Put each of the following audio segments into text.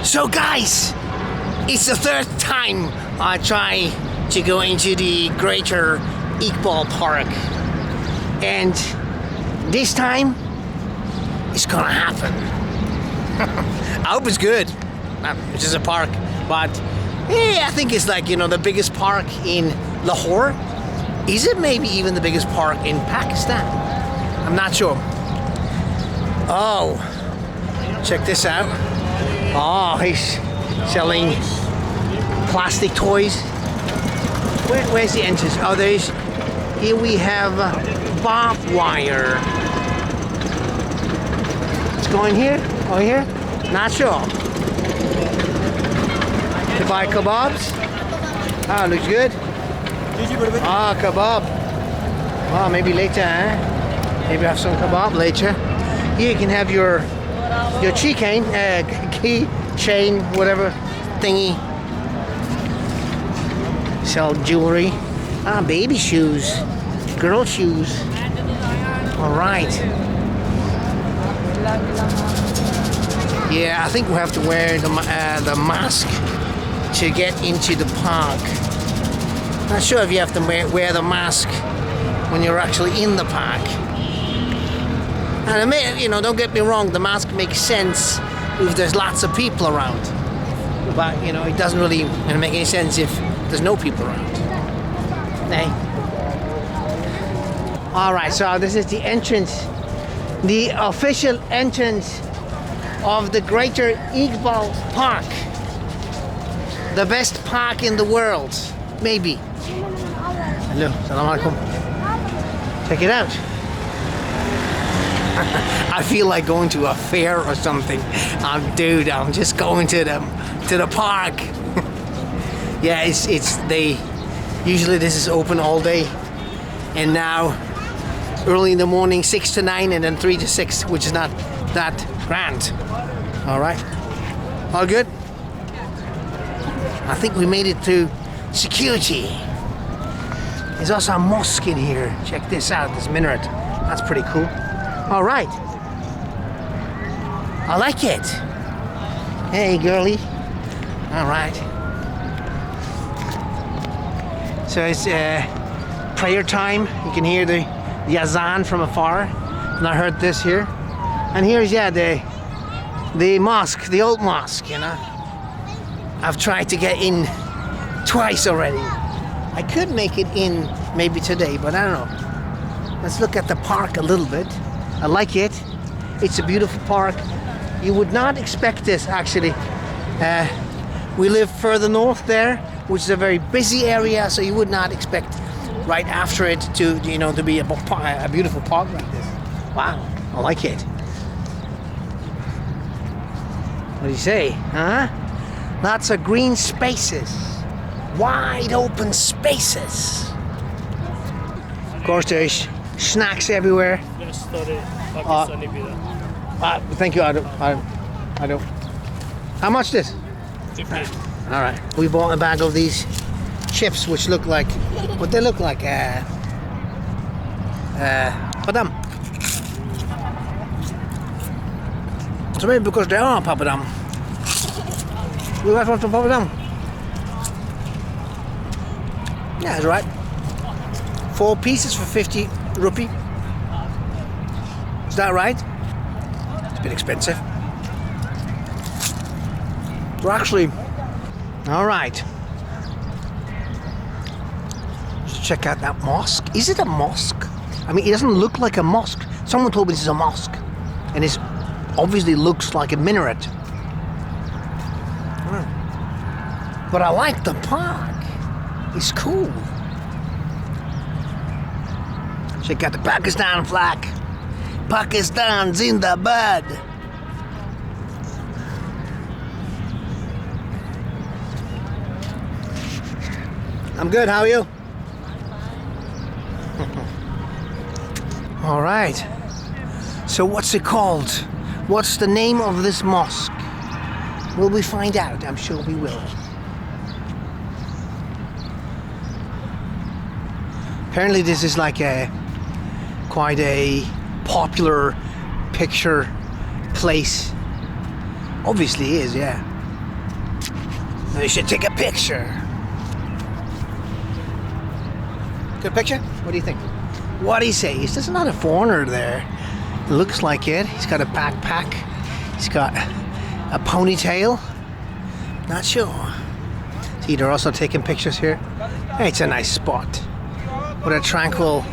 So guys, it's the third time I try to go into the Greater Iqbal Park, and this time it's gonna happen. I hope it's good. It's just a park, but yeah, I think it's like, you know, the biggest park in Lahore. Is it maybe even the biggest park in Pakistan? I'm not sure. Oh, check this out. Oh, he's selling plastic toys. Where's the entrance? Oh, here we have barbed wire. It's going here? Oh, here? Not sure. To buy kebabs? Ah, looks good. Ah, kebab. Oh, maybe later, eh? Maybe have some kebab later. Here you can have your key chain, whatever thingy. Sell jewelry. Ah, baby shoes, girl shoes. All right. Yeah, I think we have to wear the mask to get into the park. Not sure if you have to wear the mask when you're actually in the park. And I mean, you know, don't get me wrong, the mask makes sense if there's lots of people around. But, you know, it doesn't really make any sense if there's no people around. Hey. Alright, so this is the entrance, the official entrance of the Greater Iqbal Park. The best park in the world, maybe. Hello, salam alaikum. Check it out. I feel like going to a fair or something. Dude, I'm just going to the park. Yeah, usually this is open all day, and now early in the morning 6 to 9 and then 3 to 6, which is not that grand. All right, all good. I think we made it to security. There's also a mosque in here. Check this out, this minaret. That's pretty cool. All right. I like it. Hey, girly. All right. So it's prayer time. You can hear the azan from afar. And I heard this here. And here's, yeah, the mosque, the old mosque, you know. I've tried to get in twice already. I could make it in maybe today, but I don't know. Let's look at the park a little bit. I like it. It's a beautiful park. You would not expect this, actually. We live further north there, which is a very busy area, so you would not expect right after it to, you know, to be a beautiful park like this. Wow, I like it. What do you say, huh? Lots of green spaces, wide open spaces. Of course, there's snacks everywhere. Thank you. I don't. How much this? 50. All right. We bought a bag of these chips, which look like what they look like. Papadam. So maybe because they are papadam. You guys want some papadam? Yeah, that's right. 4 pieces for 50 rupee. Is that right? It's a bit expensive. We're actually... Alright. Let's check out that mosque. Is it a mosque? I mean, it doesn't look like a mosque. Someone told me this is a mosque. And it obviously looks like a minaret. But I like the park. It's cool. Check out the Pakistan flag. Pakistan Zindabad. I'm good, how are you? All right. So what's it called? What's the name of this mosque? Will we find out? I'm sure we will. Apparently this is like quite a popular picture place. Obviously is, yeah. We should take a picture. Good picture? What do you think? What do you say? There's another foreigner there. It looks like it. He's got a backpack. He's got a ponytail. Not sure. See, they're also taking pictures here. Hey, it's a nice spot. What a tranquil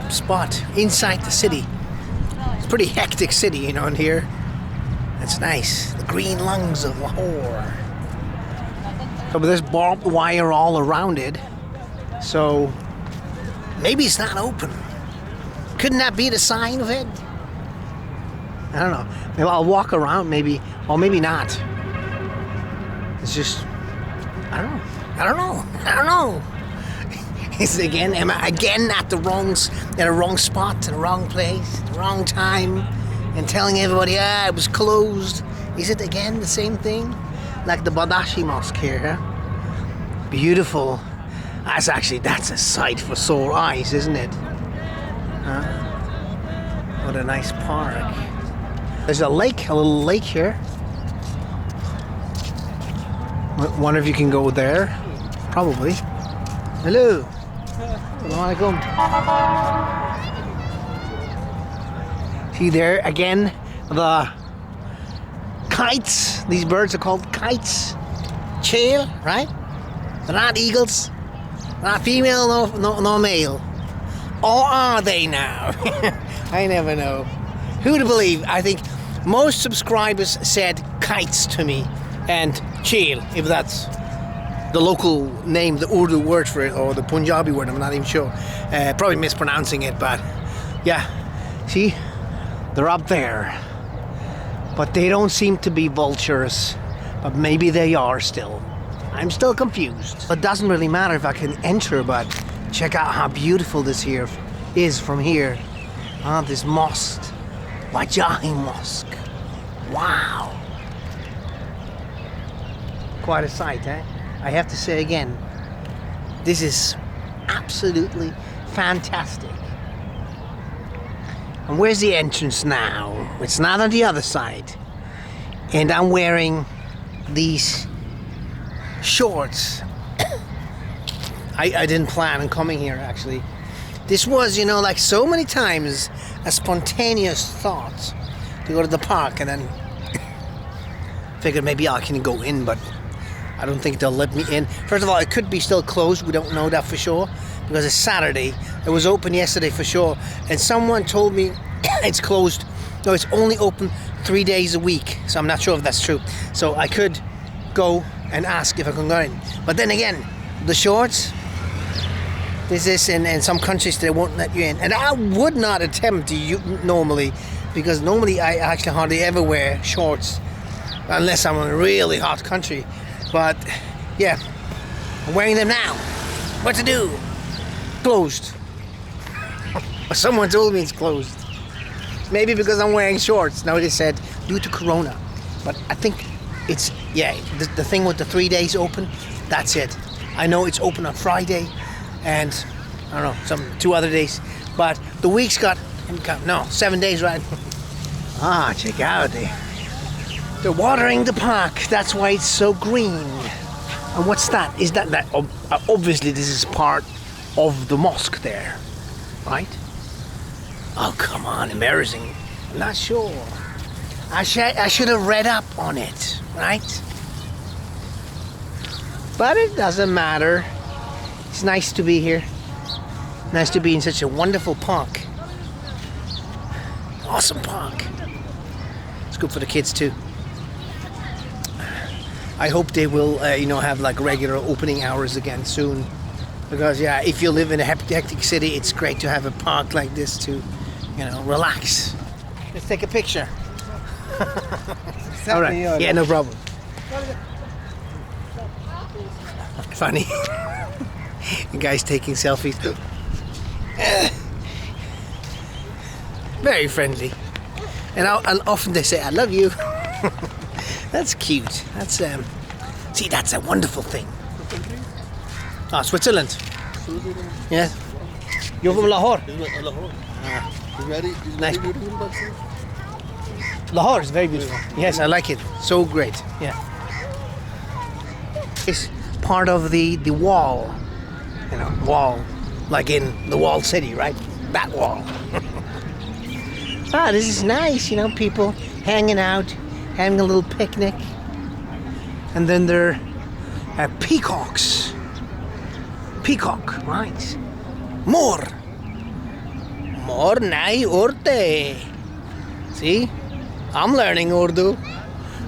spot inside the city. It's a pretty hectic city, you know, in here. It's nice. The green lungs of Lahore. So, but there's barbed wire all around it. So maybe it's not open. Couldn't that be the sign of it? I don't know. Maybe I'll walk around, maybe, or maybe not. It's just, I don't know. Am I again at the wrong spot, in the wrong place, the wrong time, and telling everybody, it was closed? Is it again the same thing? Like the Badashi Mosque here, huh? Beautiful. That's a sight for sore eyes, isn't it? Huh? What a nice park. There's a little lake here. One of you can go there, probably. Hello. Assalamualaikum. See there again, the kites. These birds are called kites. Chail, right? They're not eagles. Not female, no male. Or are they now? I never know. Who to believe? I think most subscribers said kites to me. And chail, if that's the local name, the Urdu word for it, or the Punjabi word, I'm not even sure. Probably mispronouncing it, but yeah. See? They're up there. But they don't seem to be vultures. But maybe they are still. I'm still confused. It doesn't really matter if I can enter, but check out how beautiful this here is from here. This mosque. Wajahi Mosque. Wow. Quite a sight, eh? I have to say again, this is absolutely fantastic. And where's the entrance now? It's not on the other side. And I'm wearing these shorts. I didn't plan on coming here, actually. This was, like so many times, a spontaneous thought to go to the park, and then figured maybe I can go in, but I don't think they'll let me in. First of all, it could be still closed. We don't know that for sure, because it's Saturday. It was open yesterday for sure, and someone told me it's closed. No, it's only open 3 days a week, so I'm not sure if that's true. So I could go and ask if I can go in. But then again, the shorts, there's this in some countries they won't let you in. And I would not attempt to normally, because normally I actually hardly ever wear shorts unless I'm in a really hot country. But yeah, I'm wearing them now. What to do? Closed. Someone told me it's closed. Maybe because I'm wearing shorts. Now they said due to Corona. But I think it's, the thing with the 3 days open, that's it. I know it's open on Friday and I don't know, some 2 other days. But the week's got 7 days, right? Check out they're watering the park. That's why it's so green. And what's that? Is that obviously this is part of the mosque there, right? Oh, come on, embarrassing. I'm not sure. I should have read up on it, right? But it doesn't matter. It's nice to be here. Nice to be in such a wonderful park. Awesome park. It's good for the kids too. I hope they will, have like regular opening hours again soon. Because if you live in a hectic city, it's great to have a park like this to, relax. Let's take a picture. All right. Yeah, no problem. Funny. The guy's taking selfies. Very friendly. And often they say, I love you. That's cute. That's that's a wonderful thing. Switzerland. Yeah. You're from Lahore? Lahore. Nice. Lahore is very beautiful. Yes, I like it. So great. Yeah. It's part of the wall, you know, wall, like in the walled city, right? That wall. Ah, this is nice, you know, people hanging out, having a little picnic. And then there are peacocks. Peacock, right? More nai urte. See? I'm learning Urdu.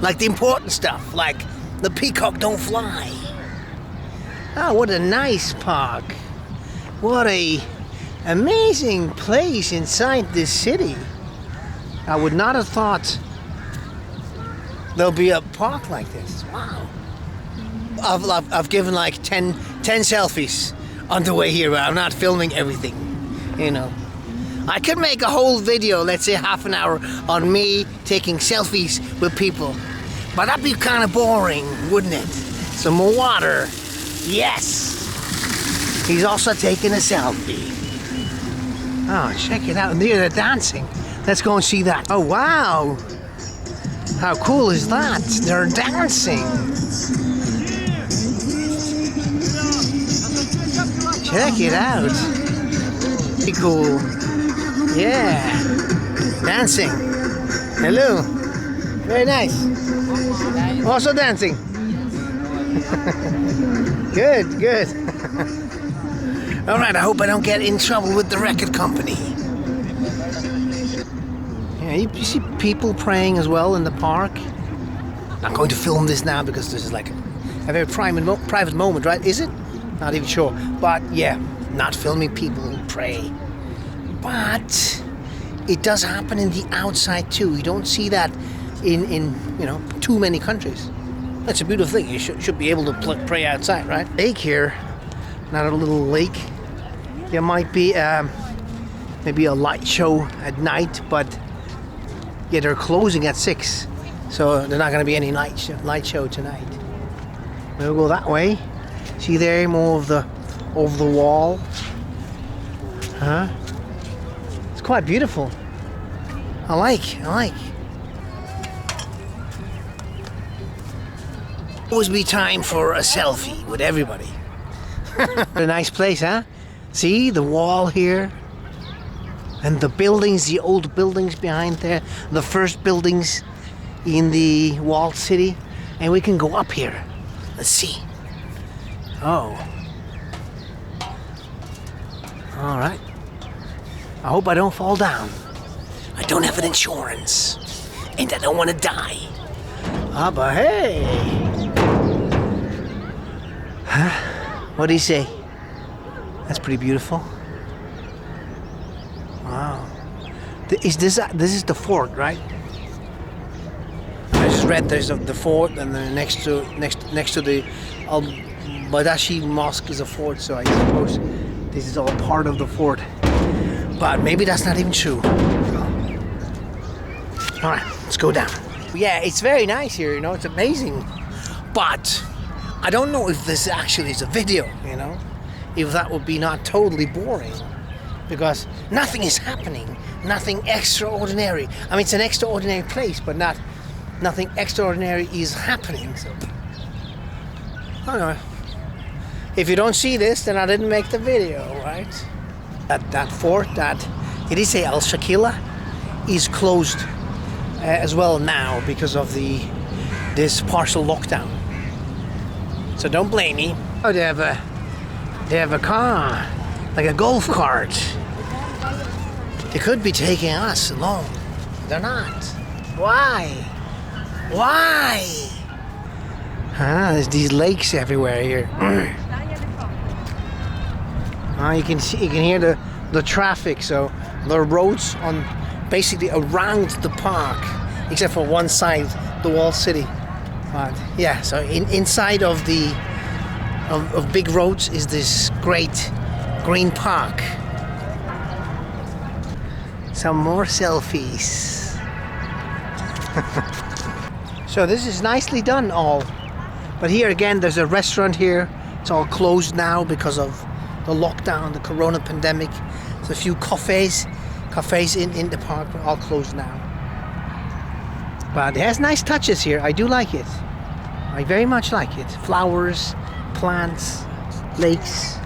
Like the important stuff, like the peacock don't fly. Oh, what a nice park. What a amazing place inside this city. I would not have thought there'll be a park like this. Wow. I've given like 10 selfies on the way here, but I'm not filming everything, you know. I could make a whole video, let's say half an hour, on me taking selfies with people. But that'd be kind of boring, wouldn't it? Some more water. Yes! He's also taking a selfie. Oh, check it out. And they're dancing. Let's go and see that. Oh, wow! How cool is that? They're dancing. Check it out. Pretty cool. Yeah. Dancing. Hello. Very nice. Also dancing. Good, good. All right, I hope I don't get in trouble with the record company. Yeah, you see people praying as well in the park. I'm going to film this now because this is like a very private moment, right? Is it? Not even sure. But yeah, not filming people who pray. But it does happen in the outside too. You don't see that in you know, too many countries. That's a beautiful thing. You should be able to pray outside, right? Lake here, not a little lake. There might be maybe a light show at night, but yeah, they're closing at 6, so there's not going to be any light show tonight. We'll go that way. See there, more of the wall. Huh? It's quite beautiful. I like. Always be time for a selfie with everybody. A nice place, huh? See the wall here, and the buildings, the old buildings behind there, the first buildings in the walled city, and we can go up here. Let's see. Oh. All right. I hope I don't fall down. I don't have an insurance, and I don't want to die. Ah, but hey. Huh? What do you say? That's pretty beautiful. Wow. This is the fort, right? I just read there's the fort, and then next to the Al-Badashi Mosque is a fort, so I suppose this is all part of the fort. But maybe that's not even true. All right, let's go down. Yeah, it's very nice here, you know, it's amazing. But I don't know if this actually is a video, you know, if that would be not totally boring, because nothing is happening, nothing extraordinary. I mean, it's an extraordinary place, but nothing extraordinary is happening. So, I don't know. If you don't see this, then I didn't make the video, right? That fort, that it is a Al-Shakila, is closed as well now because of this partial lockdown. So don't blame me. Oh, they have a car, like a golf cart. They could be taking us along. They're not. Why? Why? There's these lakes everywhere here. You can hear the traffic. So the roads on basically around the park, except for one side, the walled city. But yeah, so inside of of big roads is this great green park. Some more selfies. So this is nicely done all. But here again, there's a restaurant here. It's all closed now because of the lockdown, the corona pandemic. There's a few cafes in the park are all closed now. But it has nice touches here. I do like it. I very much like it. Flowers, plants, lakes.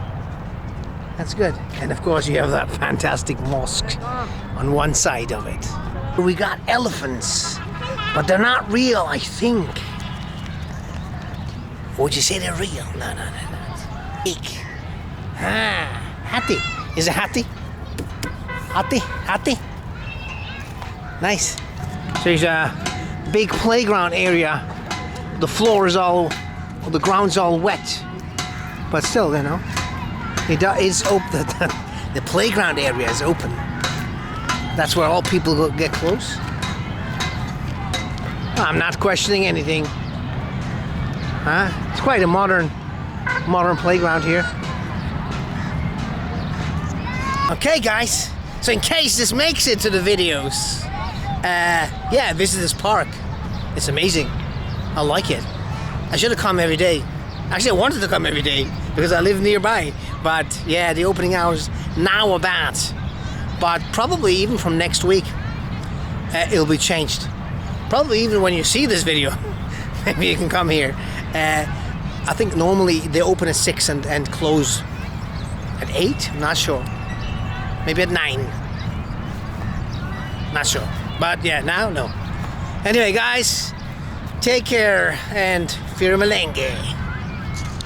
That's good. And of course you have that fantastic mosque on one side of it. We got elephants, but they're not real, I think. Would you say they're real? No. Eek. Hathi. Is it Hathi? Hathi? Nice. So there's a big playground area. The floor is the ground's all wet. But still, you know, it is open. The playground area is open. That's where all people get close. I'm not questioning anything. It's quite a modern playground here. Okay, guys. So in case this makes it to the videos, yeah, visit this park. It's amazing. I like it. I should have come every day. Actually, I wanted to come every day because I live nearby. But yeah, the opening hours now are bad. But probably even from next week, it'll be changed. Probably even when you see this video, maybe you can come here. I think normally they open at 6 and close at 8. I'm not sure. Maybe at 9. Not sure. But yeah, now, no. Anyway, guys, take care and Fir Malenge.